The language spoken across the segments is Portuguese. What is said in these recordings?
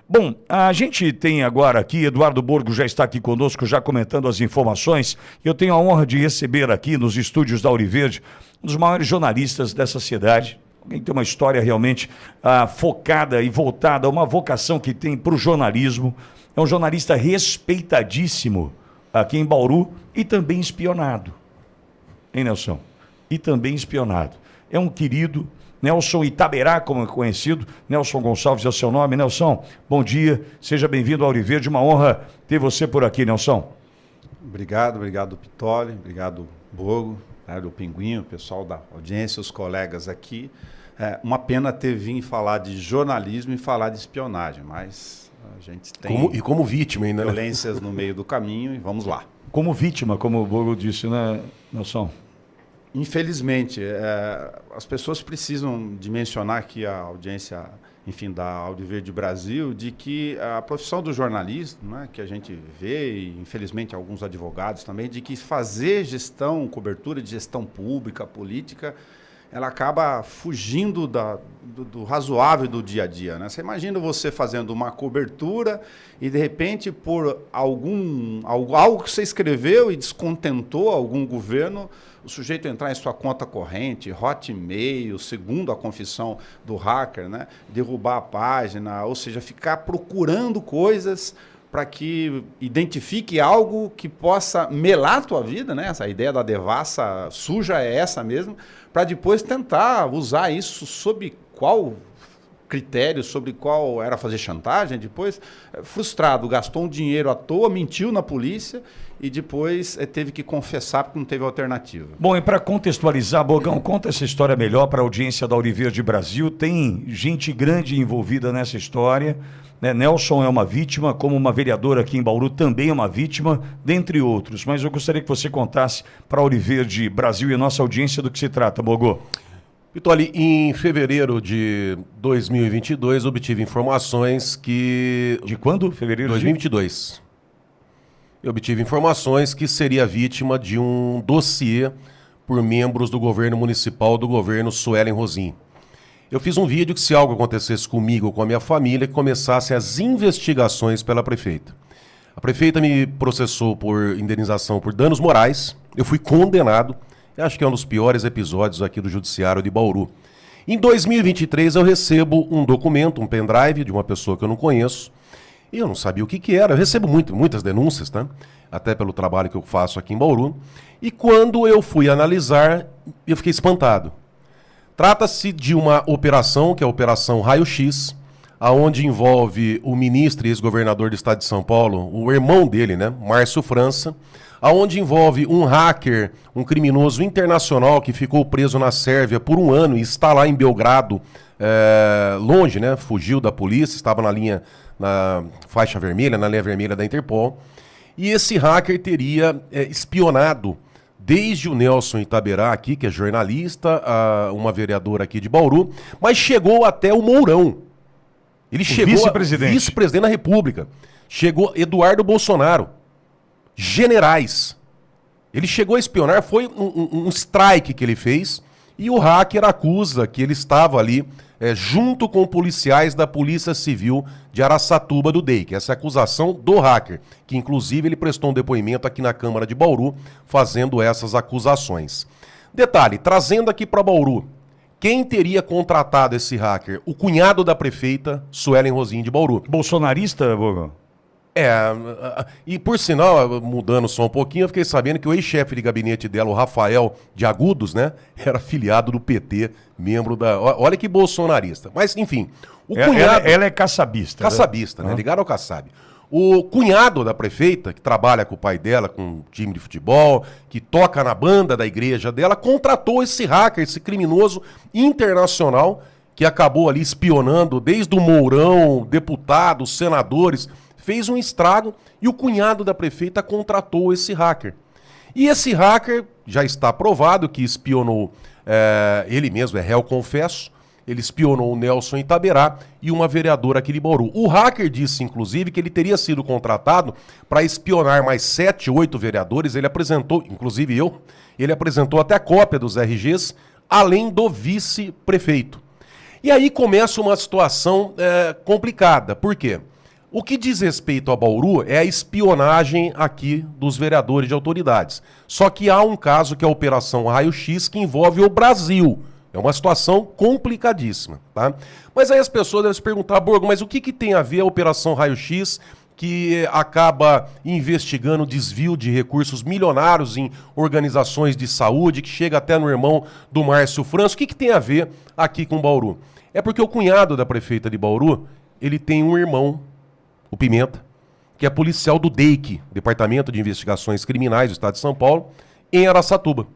Bom, a gente tem agora aqui, Eduardo Borgo já está aqui conosco, já comentando as informações. Eu tenho a honra de receber aqui nos estúdios da Ouro Verde um dos maiores jornalistas dessa cidade. Alguém que tem uma história realmente focada e voltada, uma vocação que tem para o jornalismo. É um jornalista respeitadíssimo aqui em Bauru e também espionado. Hein, Nelson? E também espionado. É um querido, Nelson Itaberá, como é conhecido. Nelson Gonçalves é o seu nome. Nelson, bom dia, seja bem-vindo ao Ouro Verde. Uma honra ter você por aqui, Nelson. Obrigado, Pitoli, obrigado, Borgo, o Pinguinho, o pessoal da audiência, os colegas aqui. Uma pena ter vindo falar de jornalismo e falar de espionagem, mas a gente tem como vítima ainda, violências no meio do caminho e vamos lá. Como vítima, como o Borgo disse, né, Nelson? Infelizmente, as pessoas precisam dimensionar aqui a audiência, enfim, da Ouro Verde Brasil, de que a profissão do jornalista, né, que a gente vê, e infelizmente alguns advogados também, de que fazer gestão, cobertura de gestão pública, política, ela acaba fugindo do razoável do dia a dia, né? Você imagina você fazendo uma cobertura e, de repente, por algo que você escreveu e descontentou algum governo, o sujeito entrar em sua conta corrente, Hotmail, segundo a confissão do hacker, né? Derrubar a página, ou seja, ficar procurando coisas para que identifique algo que possa melar a tua vida, né? Essa ideia da devassa suja é essa mesmo, para depois tentar usar isso sob qual critério, sobre qual era fazer chantagem, depois frustrado, gastou um dinheiro à toa, mentiu na polícia e depois teve que confessar porque não teve alternativa. Bom, e para contextualizar, Bogão, conta essa história melhor para a audiência da Ouro Verde Brasil. Tem gente grande envolvida nessa história, né? Nelson é uma vítima, como uma vereadora aqui em Bauru também é uma vítima, dentre outros. Mas eu gostaria que você contasse para a Ouro Verde Brasil e a nossa audiência do que se trata, Bogô. Pitoli, em fevereiro de 2022, obtive informações que... De quando? Fevereiro 2022. Eu obtive informações que seria vítima de um dossiê por membros do governo municipal do governo Suelen Rosim. Eu fiz um vídeo que, se algo acontecesse comigo ou com a minha família, que começassem as investigações pela prefeita. A prefeita me processou por indenização por danos morais. Eu fui condenado. Eu acho que é um dos piores episódios aqui do Judiciário de Bauru. Em 2023, eu recebo um documento, um pendrive de uma pessoa que eu não conheço. E eu não sabia o que era. Eu recebo muitas denúncias, tá? Até pelo trabalho que eu faço aqui em Bauru. E quando eu fui analisar, eu fiquei espantado. Trata-se de uma operação, que é a Operação Raio X, aonde envolve o ministro e ex-governador do estado de São Paulo, o irmão dele, né, Márcio França, aonde envolve um hacker, um criminoso internacional que ficou preso na Sérvia por 1 ano e está lá em Belgrado, longe, né, fugiu da polícia, estava na faixa vermelha, na linha vermelha da Interpol, e esse hacker teria espionado desde o Nelson Itaberá aqui, que é jornalista, uma vereadora aqui de Bauru, mas chegou até o Mourão. Ele chegou vice-presidente da República. Chegou Eduardo Bolsonaro. Generais. Ele chegou a espionar, foi um strike que ele fez, e o hacker acusa que ele estava ali junto com policiais da Polícia Civil de Araçatuba do DEIC. Essa é a acusação do hacker, que inclusive ele prestou um depoimento aqui na Câmara de Bauru, fazendo essas acusações. Detalhe, trazendo aqui para Bauru, quem teria contratado esse hacker? O cunhado da prefeita, Suelen Rosim de Bauru. Bolsonarista, Bogão? E por sinal, mudando só um pouquinho, eu fiquei sabendo que o ex-chefe de gabinete dela, o Rafael de Agudos, né, era filiado do PT, membro da... Olha que bolsonarista. Mas, enfim, o cunhado... Ela é caçabista. Caçabista, né? Ligado ao Kassab. O cunhado da prefeita, que trabalha com o pai dela, com um time de futebol, que toca na banda da igreja dela, contratou esse hacker, esse criminoso internacional, que acabou ali espionando desde o Mourão, deputados, senadores... fez um estrago e o cunhado da prefeita contratou esse hacker. E esse hacker já está provado que espionou, ele mesmo é réu confesso, ele espionou o Nelson Itaberá e uma vereadora aqui de Bauru. O hacker disse, inclusive, que ele teria sido contratado para espionar mais 7, 8 vereadores. Ele apresentou, inclusive ele apresentou até a cópia dos RGs, além do vice-prefeito. E aí começa uma situação complicada. Por quê? O que diz respeito a Bauru é a espionagem aqui dos vereadores de autoridades. Só que há um caso que é a Operação Raio X, que envolve o Brasil. É uma situação complicadíssima, tá? Mas aí as pessoas devem se perguntar, Borgo, mas o que tem a ver a Operação Raio X, que acaba investigando desvio de recursos milionários em organizações de saúde, que chega até no irmão do Márcio França? O que tem a ver aqui com Bauru? É porque o cunhado da prefeita de Bauru, ele tem um irmão, o Pimenta, que é policial do DEIC, Departamento de Investigações Criminais do Estado de São Paulo, em Araçatuba.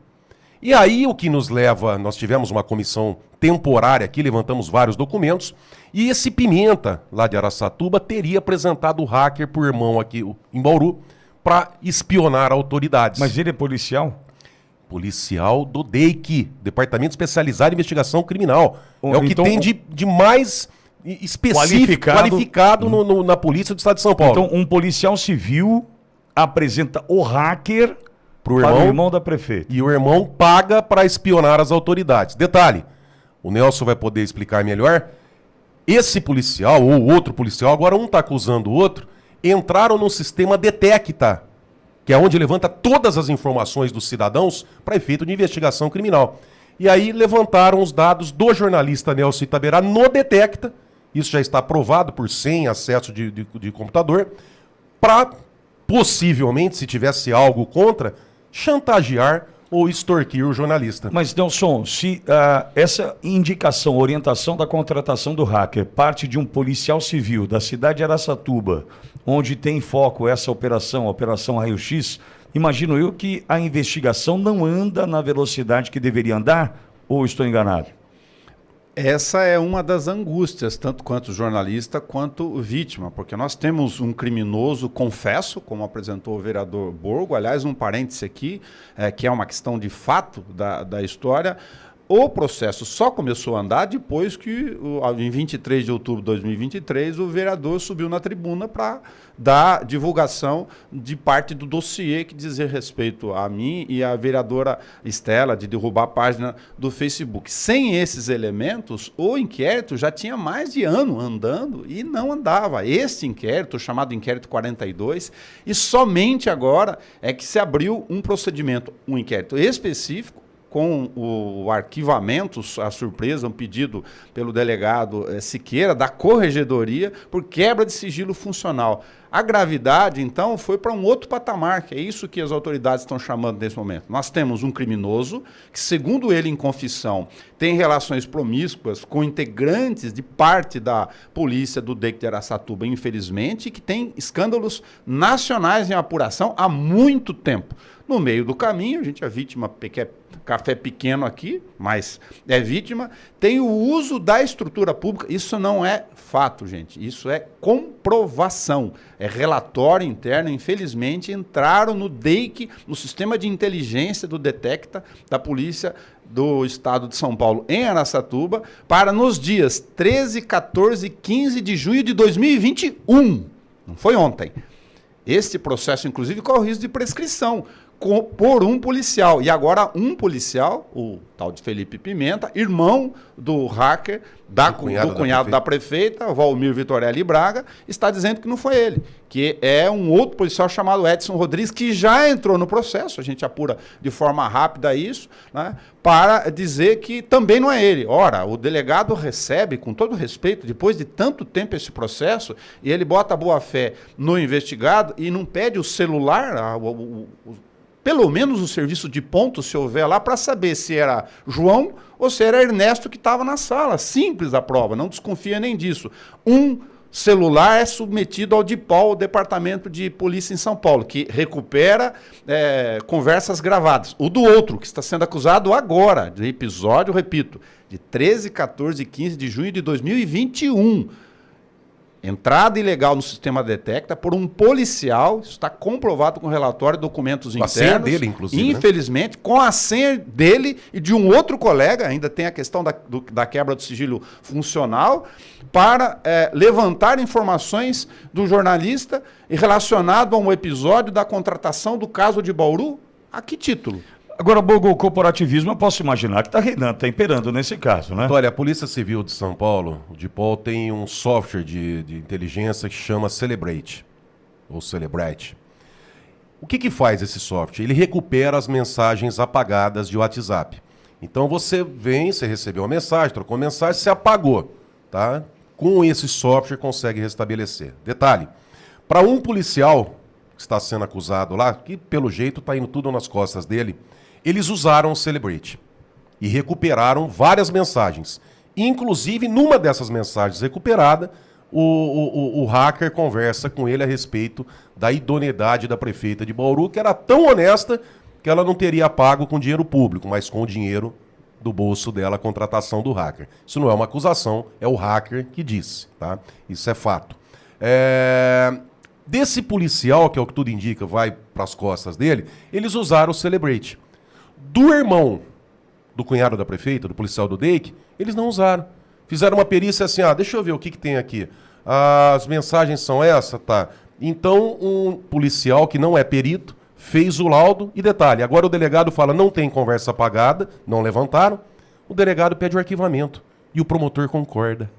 E aí o que nos leva, nós tivemos uma comissão temporária aqui, levantamos vários documentos, e esse Pimenta, lá de Araçatuba, teria apresentado o hacker pro irmão aqui em Bauru para espionar autoridades. Mas ele é policial? Policial do DEIC, Departamento Especializado em Investigação Criminal. É o que então, tem de mais específico, qualificado na polícia do Estado de São Paulo. Então, um policial civil apresenta o hacker pro para o irmão da prefeita. E o irmão paga para espionar as autoridades. Detalhe, o Nelson vai poder explicar melhor. Esse policial, ou outro policial, agora um está acusando o outro, entraram no sistema Detecta, que é onde levanta todas as informações dos cidadãos para efeito de investigação criminal. E aí levantaram os dados do jornalista Nelson Itaberá no Detecta, isso já está aprovado por senha, acesso de computador, para possivelmente, se tivesse algo contra, chantagear ou extorquir o jornalista. Mas, Nelson, se essa indicação, orientação da contratação do hacker parte de um policial civil da cidade de Araçatuba, onde tem foco essa operação, a Operação Raio X, imagino eu que a investigação não anda na velocidade que deveria andar, ou estou enganado? Essa é uma das angústias, tanto quanto jornalista quanto vítima, porque nós temos um criminoso confesso, como apresentou o vereador Borgo, aliás, um parêntese aqui, que é uma questão de fato da história. O processo só começou a andar depois que, em 23 de outubro de 2023, o vereador subiu na tribuna para dar divulgação de parte do dossiê que dizia respeito a mim e a vereadora Estela, de derrubar a página do Facebook. Sem esses elementos, o inquérito já tinha mais de ano andando e não andava. Esse inquérito, chamado Inquérito 42, e somente agora é que se abriu um procedimento, um inquérito específico, com o arquivamento, a surpresa, um pedido pelo delegado Siqueira, da Corregedoria, por quebra de sigilo funcional. A gravidade, então, foi para um outro patamar, que é isso que as autoridades estão chamando nesse momento. Nós temos um criminoso que, segundo ele em confissão, tem relações promíscuas com integrantes de parte da polícia do DEIC de Araçatuba, infelizmente, e que tem escândalos nacionais em apuração há muito tempo. No meio do caminho, a gente é vítima, café pequeno aqui, mas é vítima, tem o uso da estrutura pública. Isso não é fato, gente, isso é comprovação, é relatório interno. Infelizmente, entraram no DEIC, no sistema de inteligência do Detecta, da Polícia do Estado de São Paulo, em Araçatuba, para nos dias 13, 14 e 15 de junho de 2021. Não foi ontem. Este processo, inclusive, corre o risco de prescrição por um policial. E agora um policial, o tal de Felipe Pimenta, irmão do hacker, do cunhado da prefeita, Valmir Vitorelli Braga, está dizendo que não foi ele, que é um outro policial chamado Edson Rodrigues, que já entrou no processo, a gente apura de forma rápida isso, né, para dizer que também não é ele. Ora, o delegado recebe, com todo respeito, depois de tanto tempo esse processo, e ele bota a boa-fé no investigado e não pede o celular, pelo menos o serviço de ponto, se houver lá, para saber se era João ou se era Ernesto que estava na sala. Simples a prova, não desconfia nem disso. Um celular é submetido ao DIPOL, o Departamento de Polícia em São Paulo, que recupera conversas gravadas. O do outro, que está sendo acusado agora, de episódio, repito, de 13, 14 e 15 de junho de 2021. Entrada ilegal no sistema Detecta por um policial, isso está comprovado com relatório e documentos internos. Com a senha dele, inclusive. Infelizmente, né? Com a senha dele e de um outro colega, ainda tem a questão da quebra do sigilo funcional, para levantar informações do jornalista relacionado a um episódio da contratação do caso de Bauru. A que título? Agora, Bogo, o corporativismo, eu posso imaginar que está reinando, está imperando nesse caso, né? Olha, a Polícia Civil de São Paulo, o DIPOL, tem um software de inteligência que chama Celebrate, ou Celebrate. O que faz esse software? Ele recupera as mensagens apagadas de WhatsApp. Então você vem, você recebeu uma mensagem, trocou uma mensagem, você apagou, tá? Com esse software consegue restabelecer. Detalhe, para um policial que está sendo acusado lá, que pelo jeito está indo tudo nas costas dele, eles usaram o Celebrate e recuperaram várias mensagens. Inclusive, numa dessas mensagens recuperadas, o hacker conversa com ele a respeito da idoneidade da prefeita de Bauru, que era tão honesta que ela não teria pago com dinheiro público, mas com o dinheiro do bolso dela, a contratação do hacker. Isso não é uma acusação, é o hacker que disse, tá? Isso é fato. Desse policial, que é o que tudo indica, vai para as costas dele, eles usaram o Celebrate. Do irmão do cunhado da prefeita, do policial do DEIC, eles não usaram. Fizeram uma perícia assim, deixa eu ver o que tem aqui. As mensagens são essas, tá? Então, um policial que não é perito fez o laudo e detalhe, agora o delegado fala, não tem conversa apagada, não levantaram, o delegado pede o arquivamento e o promotor concorda.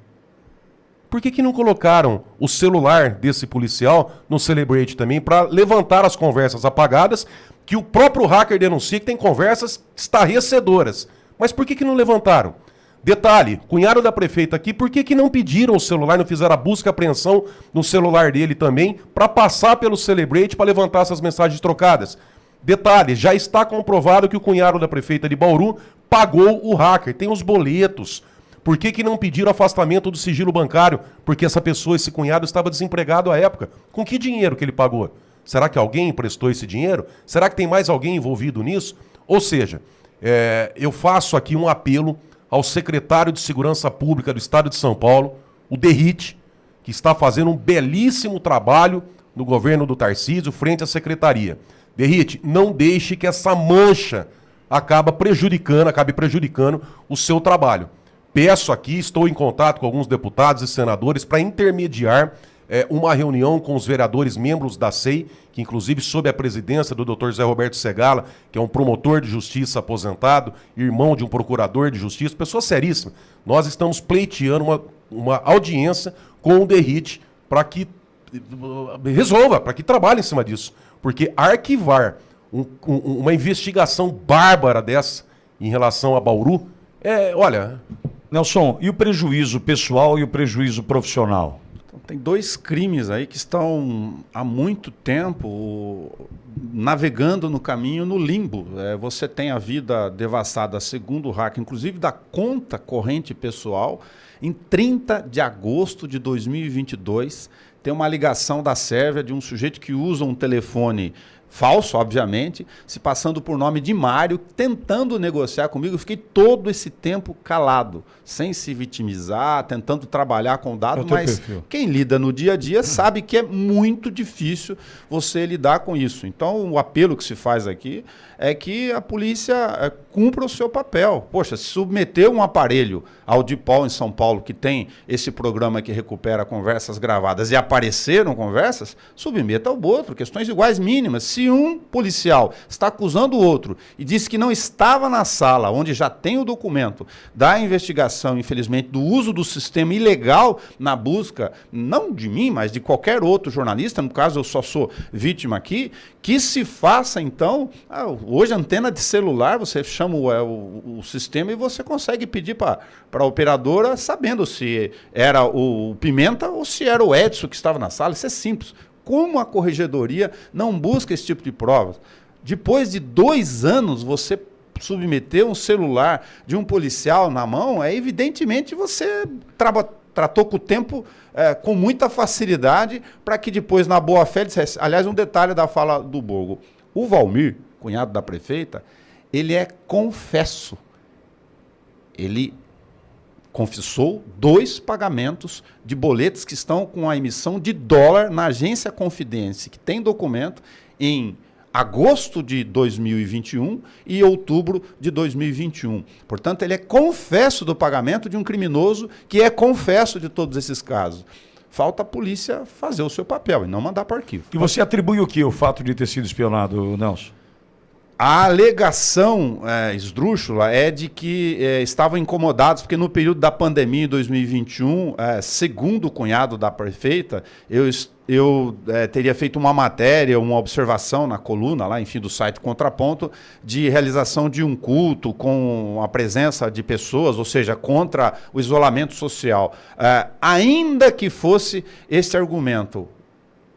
Por que não colocaram o celular desse policial no Celebrate também para levantar as conversas apagadas que o próprio hacker denuncia que tem conversas estarrecedoras? Mas por que não levantaram? Detalhe, cunhado da prefeita aqui, por que não pediram o celular, não fizeram a busca e apreensão no celular dele também para passar pelo Celebrate para levantar essas mensagens trocadas? Detalhe, já está comprovado que o cunhado da prefeita de Bauru pagou o hacker, tem os boletos. Por que não pediram afastamento do sigilo bancário? Porque essa pessoa, esse cunhado, estava desempregado à época. Com que dinheiro que ele pagou? Será que alguém emprestou esse dinheiro? Será que tem mais alguém envolvido nisso? Ou seja, eu faço aqui um apelo ao secretário de Segurança Pública do Estado de São Paulo, o Derrite, que está fazendo um belíssimo trabalho no governo do Tarcísio frente à secretaria. Derrite, não deixe que essa mancha acabe prejudicando o seu trabalho. Peço aqui, estou em contato com alguns deputados e senadores para intermediar uma reunião com os vereadores membros da SEI, que inclusive sob a presidência do Dr. Zé Roberto Segala, que é um promotor de justiça aposentado, irmão de um procurador de justiça, pessoa seríssima. Nós estamos pleiteando uma audiência com o Derrite para que resolva, para que trabalhe em cima disso. Porque arquivar uma investigação bárbara dessa em relação a Bauru, olha... Nelson, e o prejuízo pessoal e o prejuízo profissional? Então, tem dois crimes aí que estão há muito tempo navegando no caminho no limbo. Você tem a vida devastada, segundo o hacker, inclusive da conta corrente pessoal. Em 30 de agosto de 2022, tem uma ligação da Sérvia de um sujeito que usa um telefone falso, obviamente, se passando por nome de Mário, tentando negociar comigo. Eu fiquei todo esse tempo calado, sem se vitimizar, tentando trabalhar com dados, mas quem lida no dia a dia sabe que é muito difícil você lidar com isso. Então, o apelo que se faz aqui é que a polícia cumpra o seu papel. Poxa, se submeter um aparelho ao DIPOL em São Paulo, que tem esse programa que recupera conversas gravadas, e apareceram conversas, submeta ao outro, questões iguais mínimas. Se um policial está acusando o outro e diz que não estava na sala, onde já tem o documento da investigação, infelizmente, do uso do sistema ilegal na busca, não de mim, mas de qualquer outro jornalista, no caso eu só sou vítima aqui, que se faça então, hoje antena de celular, você chama o sistema e você consegue pedir para a operadora sabendo se era o Pimenta ou se era o Edson que estava na sala. Isso é simples. Como a corregedoria não busca esse tipo de provas? Depois de 2 anos, você submeter um celular de um policial na mão, evidentemente você tratou com o tempo com muita facilidade para que depois, na boa-fé, dissesse. Aliás, um detalhe da fala do Bogo. O Valmir, cunhado da prefeita, ele é confesso. Ele confessou 2 pagamentos de boletos que estão com a emissão de dólar na agência Confidência, que tem documento em agosto de 2021 e outubro de 2021. Portanto, ele é confesso do pagamento de um criminoso que é confesso de todos esses casos. Falta a polícia fazer o seu papel e não mandar para o arquivo. E você atribui o que, o fato de ter sido espionado, Nelson? A alegação esdrúxula é de que estavam incomodados, porque no período da pandemia em 2021, segundo o cunhado da prefeita, eu teria feito uma matéria, uma observação na coluna, lá, enfim, do site Contraponto, de realização de um culto com a presença de pessoas, ou seja, contra o isolamento social. Ainda que fosse esse argumento,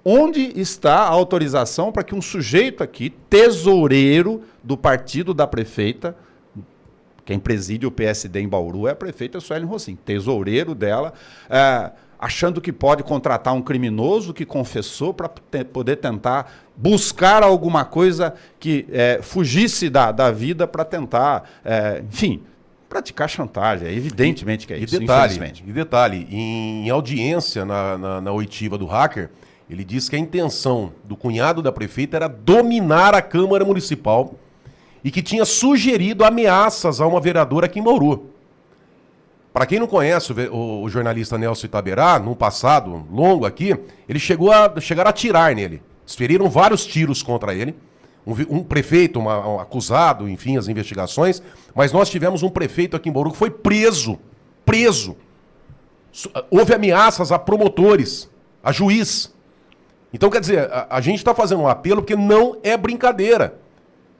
onde está a autorização para que um sujeito aqui, tesoureiro do partido da prefeita, quem preside o PSD em Bauru é a prefeita Suelen Rossim, tesoureiro dela, achando que pode contratar um criminoso que confessou para poder tentar buscar alguma coisa que fugisse da vida para tentar, enfim, praticar chantagem. Evidentemente que é isso, infelizmente. E detalhe, em audiência na oitiva do hacker, ele disse que a intenção do cunhado da prefeita era dominar a Câmara Municipal e que tinha sugerido ameaças a uma vereadora aqui em Bauru. Para quem não conhece o jornalista Nelson Itaberá, num passado longo aqui, ele chegaram a atirar nele. Desferiram vários tiros contra ele. Um prefeito, um acusado, enfim, as investigações. Mas nós tivemos um prefeito aqui em Bauru que foi preso. Preso. Houve ameaças a promotores, a juiz. Então, quer dizer, a gente está fazendo um apelo porque não é brincadeira.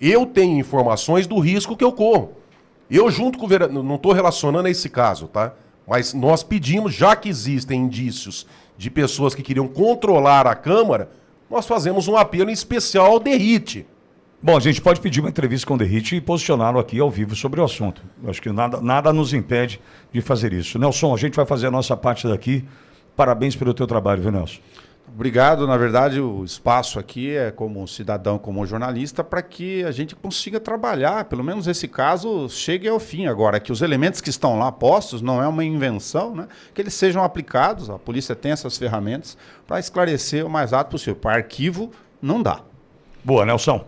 Eu tenho informações do risco que eu corro. Eu, junto com o vereador, não estou relacionando a esse caso, tá? Mas nós pedimos, já que existem indícios de pessoas que queriam controlar a Câmara, nós fazemos um apelo em especial ao Derrite. Bom, a gente pode pedir uma entrevista com o Derrite e posicioná-lo aqui ao vivo sobre o assunto. Eu acho que nada nos impede de fazer isso. Nelson, a gente vai fazer a nossa parte daqui. Parabéns pelo teu trabalho, viu, Nelson? Obrigado. Na verdade, o espaço aqui é como cidadão, como jornalista, para que a gente consiga trabalhar, pelo menos esse caso chegue ao fim agora, que os elementos que estão lá postos não é uma invenção, né? Que eles sejam aplicados, a polícia tem essas ferramentas para esclarecer o mais rápido possível. Para arquivo, não dá. Boa, Nelson.